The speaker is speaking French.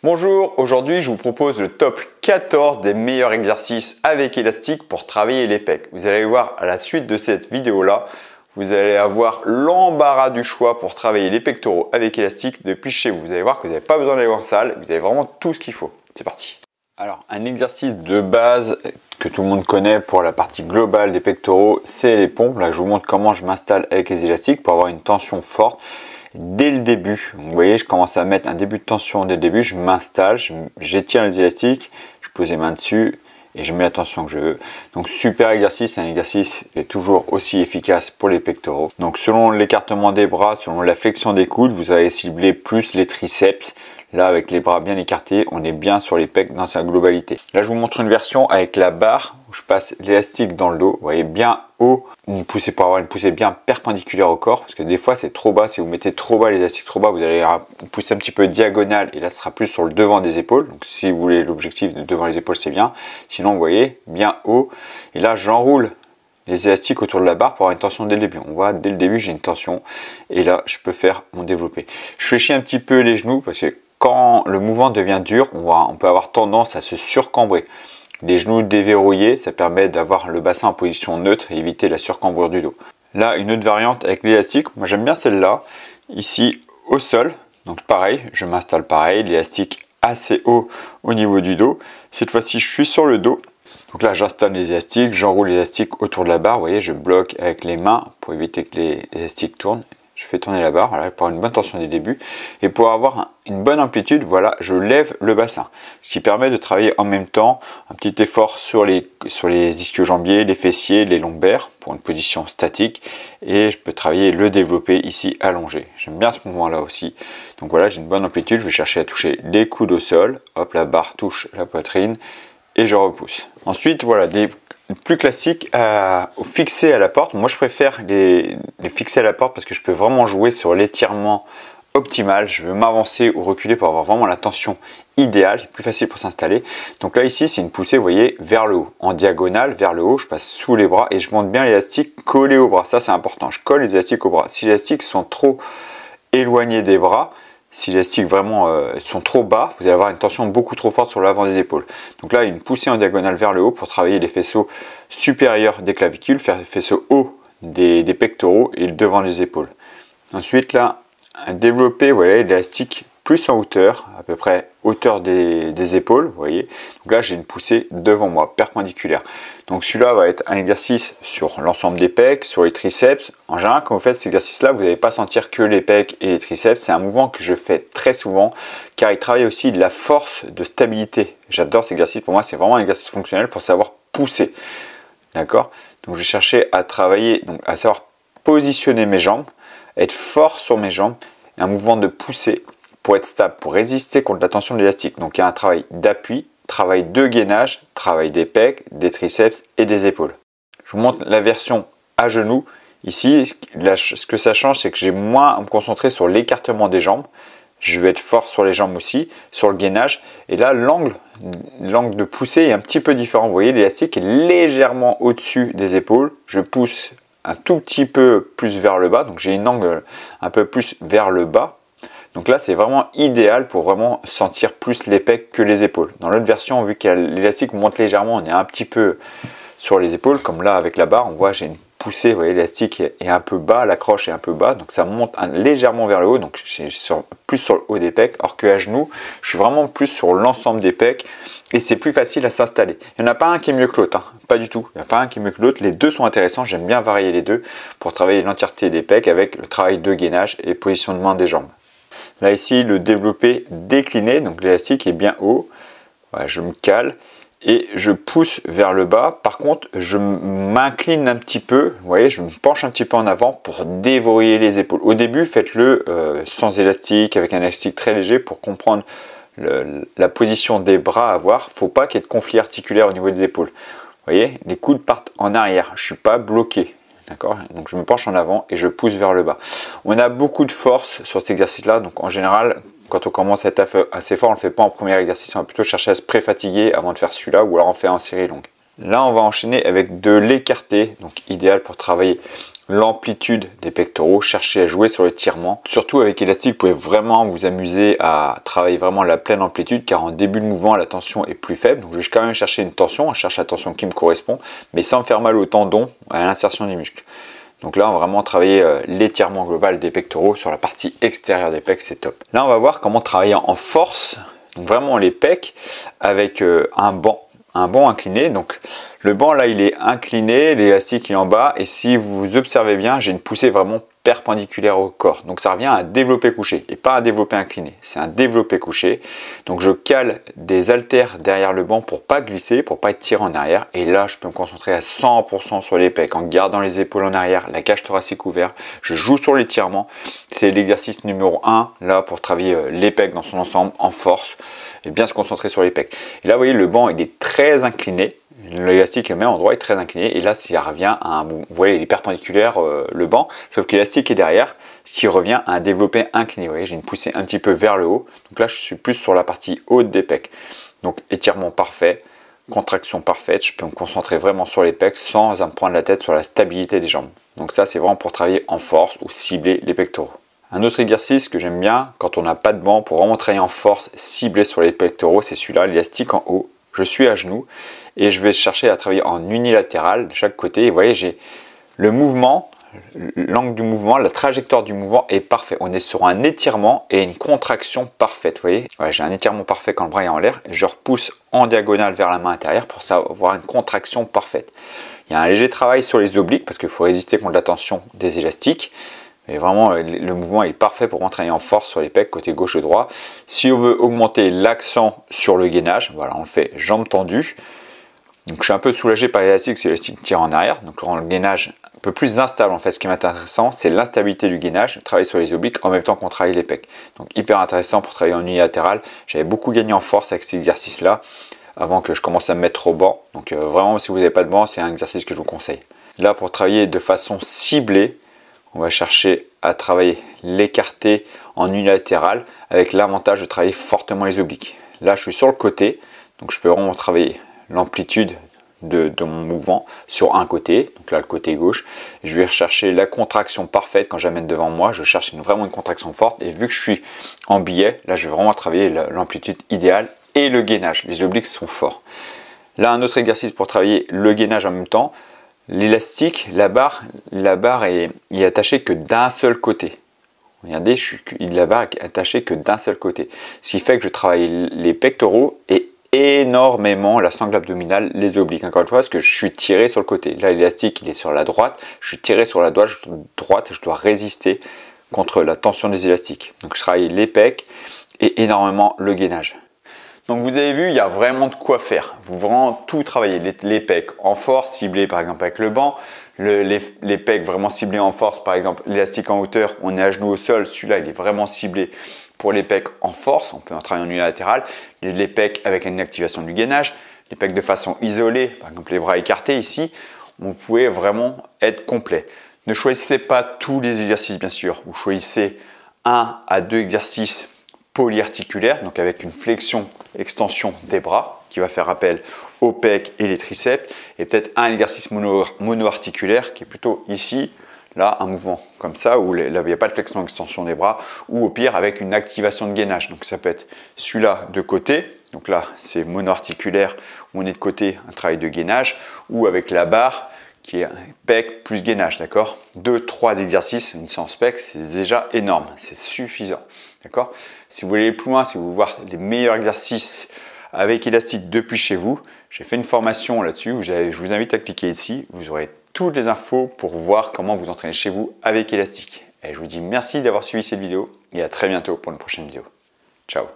Bonjour, aujourd'hui je vous propose le top 14 des meilleurs exercices avec élastique pour travailler les pecs. Vous allez voir à la suite de cette vidéo là, vous allez avoir l'embarras du choix pour travailler les pectoraux avec élastique depuis chez vous. Vous allez voir que vous n'avez pas besoin d'aller en salle, vous avez vraiment tout ce qu'il faut. C'est parti. Alors un exercice de base que tout le monde connaît pour la partie globale des pectoraux, c'est les pompes. Là je vous montre comment je m'installe avec les élastiques pour avoir une tension forte. Dès le début, vous voyez, je commence à mettre un début de tension dès le début, je m'installe, j'étire les élastiques, je pose les mains dessus et je mets la tension que je veux. Donc super exercice, un exercice qui est toujours aussi efficace pour les pectoraux. Donc selon l'écartement des bras, selon la flexion des coudes, vous allez cibler plus les triceps. Là avec les bras bien écartés, on est bien sur les pecs dans sa globalité. Là je vous montre une version avec la barre où je passe l'élastique dans le dos. Vous voyez bien haut, une poussée pour avoir une poussée bien perpendiculaire au corps. Parce que des fois c'est trop bas, si vous mettez trop bas l'élastique trop bas, vous allez pousser un petit peu diagonale et là ce sera plus sur le devant des épaules. Donc si vous voulez l'objectif de devant les épaules c'est bien. Sinon vous voyez bien haut. Et là j'enroule les élastiques autour de la barre pour avoir une tension dès le début. On voit dès le début j'ai une tension et là je peux faire mon développé. Je fléchis un petit peu les genoux parce que quand le mouvement devient dur, on peut avoir tendance à se surcambrer. Les genoux déverrouillés, ça permet d'avoir le bassin en position neutre et éviter la surcambrure du dos. Là, une autre variante avec l'élastique, moi j'aime bien celle-là, ici au sol. Donc pareil, je m'installe pareil, l'élastique assez haut au niveau du dos. Cette fois-ci, je suis sur le dos. Donc là, j'installe les élastiques, j'enroule les élastiques autour de la barre. Vous voyez, je bloque avec les mains pour éviter que les élastiques tournent. Je fais tourner la barre voilà, pour avoir une bonne tension dès le début. Et pour avoir une bonne amplitude, voilà, je lève le bassin. Ce qui permet de travailler en même temps un petit effort sur les ischio-jambiers, les fessiers, les lombaires pour une position statique. Et je peux travailler le développé ici allongé. J'aime bien ce mouvement-là aussi. Donc voilà, j'ai une bonne amplitude. Je vais chercher à toucher les coudes au sol. Hop, la barre touche la poitrine et je repousse. Ensuite, voilà, des plus classique fixé à la porte. Moi je préfère les fixer à la porte parce que je peux vraiment jouer sur l'étirement optimal. Je veux m'avancer ou reculer pour avoir vraiment la tension idéale. C'est plus facile pour s'installer. Donc là ici c'est une poussée, vous voyez, vers le haut, en diagonale vers le haut. Je passe sous les bras et je monte bien l'élastique collé au bras. Ça c'est important, je colle les élastiques au bras. Si les élastiques sont trop éloignés des bras, si les élastiques vraiment sont trop bas, vous allez avoir une tension beaucoup trop forte sur l'avant des épaules. Donc là, une poussée en diagonale vers le haut pour travailler les faisceaux supérieurs des clavicules, faire les faisceaux hauts des pectoraux et le devant des épaules. Ensuite, là, un développé, vous voyez, l'élastique plus en hauteur, à peu près hauteur des épaules, vous voyez. Donc là, j'ai une poussée devant moi, perpendiculaire. Donc celui-là va être un exercice sur l'ensemble des pecs, sur les triceps. En général, quand vous faites cet exercice-là, vous n'allez pas sentir que les pecs et les triceps. C'est un mouvement que je fais très souvent, car il travaille aussi de la force de stabilité. J'adore cet exercice. Pour moi, c'est vraiment un exercice fonctionnel pour savoir pousser. D'accord? Donc je vais chercher à travailler, donc à savoir positionner mes jambes, être fort sur mes jambes, et un mouvement de poussée pour être stable, pour résister contre la tension de l'élastique. Donc il y a un travail d'appui, travail de gainage, travail des pecs, des triceps et des épaules. Je vous montre la version à genoux. Ici, ce que ça change, c'est que j'ai moins à me concentrer sur l'écartement des jambes. Je vais être fort sur les jambes aussi, sur le gainage. Et là, l'angle de poussée est un petit peu différent. Vous voyez, l'élastique est légèrement au-dessus des épaules. Je pousse un tout petit peu plus vers le bas. Donc j'ai une angle un peu plus vers le bas. Donc là, c'est vraiment idéal pour vraiment sentir plus les pecs que les épaules. Dans l'autre version, vu que l'élastique monte légèrement, on est un petit peu sur les épaules. Comme là, avec la barre, on voit j'ai une poussée. Vous voyez, l'élastique est un peu bas, l'accroche est un peu bas. Donc ça monte légèrement vers le haut. Donc je suis plus sur le haut des pecs. Or qu'à genoux, je suis vraiment plus sur l'ensemble des pecs. Et c'est plus facile à s'installer. Il n'y en a pas un qui est mieux que l'autre. Hein. Pas du tout. Il n'y en a pas un qui est mieux que l'autre. Les deux sont intéressants. J'aime bien varier les deux pour travailler l'entièreté des pecs avec le travail de gainage et positionnement des jambes. Là ici, le développé décliné, donc l'élastique est bien haut. Voilà, je me cale et je pousse vers le bas. Par contre, je m'incline un petit peu. Vous voyez, je me penche un petit peu en avant pour déverrouiller les épaules. Au début, faites-le sans élastique, avec un élastique très léger pour comprendre la position des bras à avoir. Il ne faut pas qu'il y ait de conflit articulaire au niveau des épaules. Vous voyez, les coudes partent en arrière. Je ne suis pas bloqué. D'accord? Donc je me penche en avant et je pousse vers le bas. On a beaucoup de force sur cet exercice-là. Donc en général, quand on commence à être assez fort, on ne le fait pas en premier exercice. On va plutôt chercher à se pré-fatiguer avant de faire celui-là ou alors on fait en série longue. Là, on va enchaîner avec de l'écarté. Donc idéal pour travailler l'amplitude des pectoraux, cherchez à jouer sur l'étirement. Surtout avec élastique, vous pouvez vraiment vous amuser à travailler vraiment la pleine amplitude, car en début de mouvement, la tension est plus faible. Donc je vais quand même chercher une tension, je cherche la tension qui me correspond, mais sans me faire mal au tendon, à l'insertion des muscles. Donc là, on va vraiment travailler l'étirement global des pectoraux sur la partie extérieure des pecs, c'est top. Là, on va voir comment travailler en force, donc vraiment les pecs, avec un banc incliné. Donc le banc là il est incliné, l'élastique il est en bas, et si vous observez bien, j'ai une poussée vraiment perpendiculaire au corps. Donc ça revient à un développé couché et pas un développé incliné, c'est un développé couché. Donc je cale des haltères derrière le banc pour pas glisser, pour pas être tiré en arrière, et là je peux me concentrer à 100% sur les pecs en gardant les épaules en arrière, la cage thoracique ouverte. Je joue sur l'étirement, c'est l'exercice numéro 1 là pour travailler les pecs dans son ensemble en force et bien se concentrer sur les pecs. Et là vous voyez, le banc il est très incliné, l'élastique au même endroit est très incliné, et là ça revient à un, vous voyez il est perpendiculaire le banc, sauf que l'élastique est derrière, ce qui revient à un développé incliné. Vous voyez, j'ai une poussée un petit peu vers le haut, donc là je suis plus sur la partie haute des pecs. Donc étirement parfait, contraction parfaite, je peux me concentrer vraiment sur les pecs sans me prendre la tête sur la stabilité des jambes. Donc ça c'est vraiment pour travailler en force ou cibler les pectoraux. Un autre exercice que j'aime bien quand on n'a pas de banc pour vraiment travailler en force, cibler sur les pectoraux, c'est celui-là, l'élastique en haut. Je suis à genoux et je vais chercher à travailler en unilatéral de chaque côté. Et vous voyez, j'ai le mouvement, l'angle du mouvement, la trajectoire du mouvement est parfait. On est sur un étirement et une contraction parfaite. Vous voyez, ouais, j'ai un étirement parfait quand le bras est en l'air et je repousse en diagonale vers la main intérieure pour avoir une contraction parfaite. Il y a un léger travail sur les obliques parce qu'il faut résister contre la tension des élastiques. Et vraiment, le mouvement est parfait pour travailler en force sur les pecs, côté gauche et droit. Si on veut augmenter l'accent sur le gainage, voilà, on le fait jambes tendues. Donc je suis un peu soulagé par l'élastique, parce que l'élastique tire en arrière. Donc le gainage un peu plus instable en fait. Ce qui est intéressant, c'est l'instabilité du gainage, travailler sur les obliques en même temps qu'on travaille les pecs. Donc hyper intéressant pour travailler en unilatéral. J'avais beaucoup gagné en force avec cet exercice-là, avant que je commence à me mettre au banc. Donc vraiment, si vous n'avez pas de banc, c'est un exercice que je vous conseille. Là, pour travailler de façon ciblée, on va chercher à travailler l'écarté en unilatéral avec l'avantage de travailler fortement les obliques. Là, je suis sur le côté, donc je peux vraiment travailler l'amplitude de mon mouvement sur un côté, donc là le côté gauche. Je vais rechercher la contraction parfaite quand j'amène devant moi. Je cherche vraiment une contraction forte, et vu que je suis en biais, là je vais vraiment travailler l'amplitude idéale et le gainage. Les obliques sont forts. Là, un autre exercice pour travailler le gainage en même temps. L'élastique, la barre est attachée que d'un seul côté. Regardez, la barre est attachée que d'un seul côté. Ce qui fait que je travaille les pectoraux et énormément la sangle abdominale, les obliques. Encore une fois, parce que je suis tiré sur le côté. Là, l'élastique, il est sur la droite. Je suis tiré sur la droite, je dois résister contre la tension des élastiques. Donc, je travaille les pecs et énormément le gainage. Donc vous avez vu, il y a vraiment de quoi faire. Vous vraiment tout travailler, les pecs en force, ciblés par exemple avec le banc, les pecs vraiment ciblés en force, par exemple l'élastique en hauteur, on est à genoux au sol, celui-là il est vraiment ciblé pour les pecs en force, on peut en travailler en unilatéral, les pecs avec une activation du gainage, les pecs de façon isolée, par exemple les bras écartés ici, vous pouvez vraiment être complet. Ne choisissez pas tous les exercices bien sûr, vous choisissez 1 à 2 exercices polyarticulaire, donc avec une flexion extension des bras qui va faire appel aux pecs et les triceps, et peut-être un exercice monoarticulaire qui est plutôt ici, là un mouvement comme ça où là il n'y a pas de flexion extension des bras, ou au pire avec une activation de gainage. Donc ça peut être celui-là de côté, donc là c'est monoarticulaire où on est de côté, un travail de gainage, ou avec la barre qui est pec plus gainage, d'accord. 2-3 exercices, une séance pec, c'est déjà énorme, c'est suffisant, d'accord. Si vous voulez aller plus loin, si vous voulez voir les meilleurs exercices avec élastique depuis chez vous, j'ai fait une formation là-dessus, je vous invite à cliquer ici, vous aurez toutes les infos pour voir comment vous entraîner chez vous avec élastique. Et je vous dis merci d'avoir suivi cette vidéo et à très bientôt pour une prochaine vidéo. Ciao.